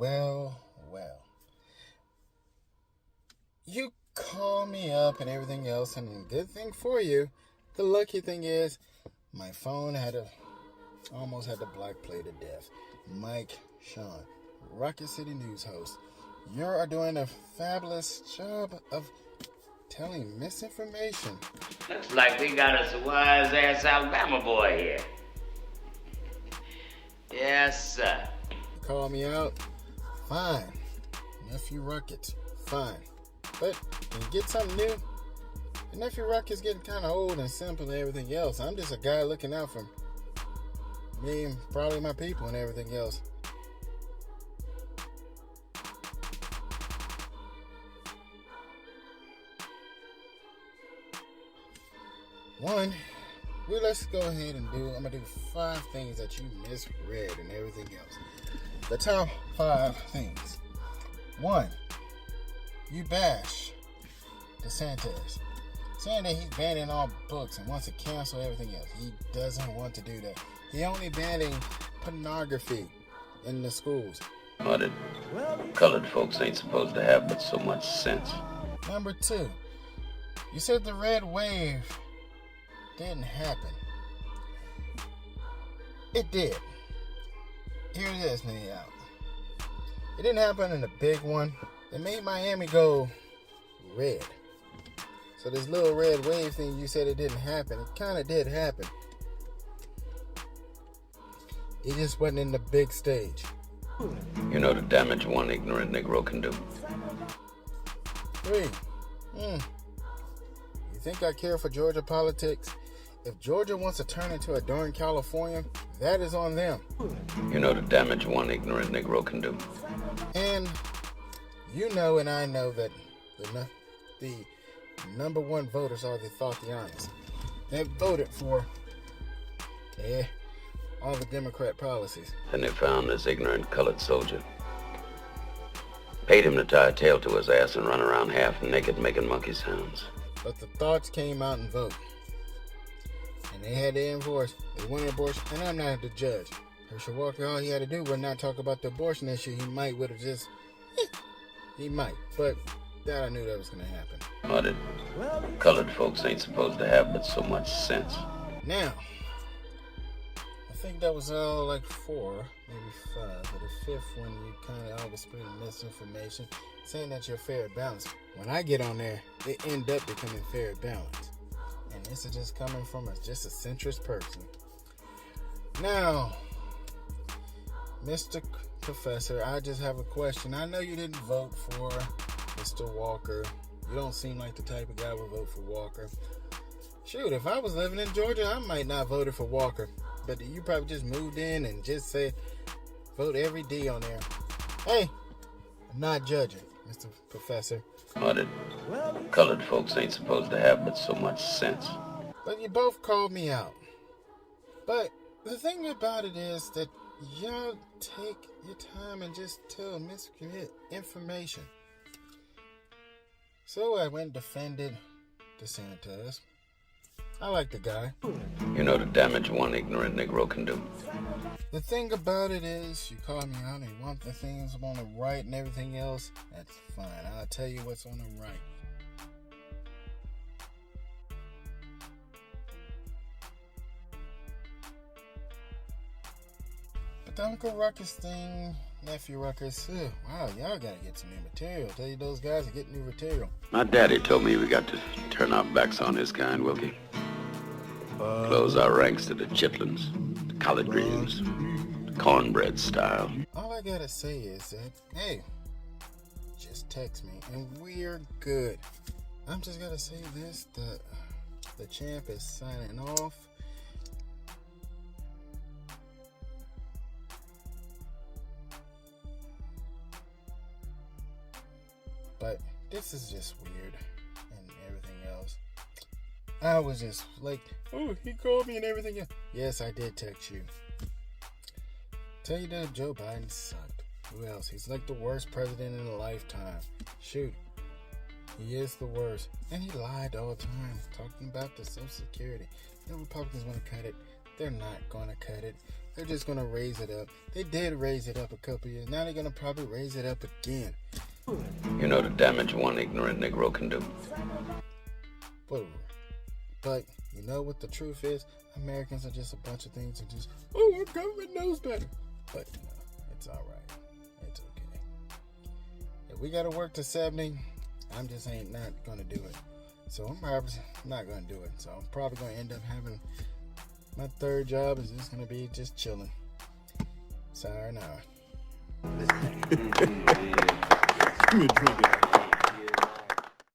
Well. You call me up and everything else, and good thing for you. The lucky thing is, my phone almost had the black plate to death. Mike Sean, Rocket City News host. You are doing a fabulous job of telling misinformation. Looks like we got us a wise-ass Alabama boy here. Yes, sir. You call me out? Fine. Nephew Rocket, fine. But when you get something new, the Nephew Rocket's getting kind of old and simple and everything else. I'm just a guy looking out for me and probably my people and everything else. One, let's go ahead and I'm going to do 5 things that you misread and everything else. The top 5 things. 1, you bash Desantis, saying that he's banning all books and wants to cancel everything else. He doesn't want to do that. He only banning pornography in the schools. But colored folks ain't supposed to have but so much sense. Number 2, you said the red wave didn't happen. It did. Here it is, man. It didn't happen in the big one. It made Miami go red. So this little red wave thing, you said it didn't happen. It kind of did happen. It just wasn't in the big stage. You know the damage one ignorant Negro can do. 3, you think I care for Georgia politics? If Georgia wants to turn into a darn California, that is on them. You know the damage one ignorant Negro can do. And you know and I know that the number one voters are the Thothianas. They voted for all the Democrat policies. And they found this ignorant colored soldier. Paid him to tie a tail to his ass and run around half naked making monkey sounds. But the Thoughts came out and voted. And they had to enforce. They wanted abortion, and I'm not the judge. Herschel Walker, all he had to do was not talk about the abortion issue. He might would have just, he might. But that I knew that was going to happen. But colored folks ain't supposed to have but so much sense. Now, I think that was all like 4, maybe 5. But the 5th one, you kind of always spread misinformation, saying that you're fair and balanced. When I get on there, they end up becoming fair and balanced. And this is just coming from just a centrist person. Now, Mr. Professor, I just have a question. I know you didn't vote for Mr. Walker. You don't seem like the type of guy who would vote for Walker. Shoot, if I was living in Georgia, I might not vote for Walker. But you probably just moved in and just said, vote every D on there. Hey, I'm not judging, Mr. Professor. But colored folks ain't supposed to have but so much sense. But you both called me out. But the thing about it is that y'all take your time and just tell miscreant information. So I went and defended Desantis. I like the guy. You know the damage one ignorant Negro can do. The thing about it is, you call me out and you want the things on the right and everything else, that's fine. I'll tell you what's on the right. But the Uncle Ruckus thing, Nephew Ruckus, wow, y'all gotta get some new material. Tell you those guys to get new material. My daddy told me we got to turn our backs on this kind, Wilkie. Close our ranks to the chitlins, the collard greens, the cornbread style. All I gotta say is that, hey, just text me and we're good. I'm just gotta say this, the champ is signing off. But this is just weird and everything else. I was just like, oh, he called me and everything else. Yes, I did text you. Tell you that Joe Biden sucked. Who else? He's like the worst president in a lifetime. Shoot. He is the worst. And he lied all the time, talking about the Social Security. The Republicans want to cut it. They're not going to cut it. They're just gonna raise it up. They did raise it up a couple years. Now they're gonna probably raise it up again. You know the damage one ignorant Negro can do. But you know what the truth is? Americans are just a bunch of things and just, oh, our government knows better. But it's all right. It's okay. If we got to work to 70, I'm just not going to do it. So I'm probably not going to do it. So I'm probably going to end up having my third job is just going to be just chilling. Sayonara. Give me a drink.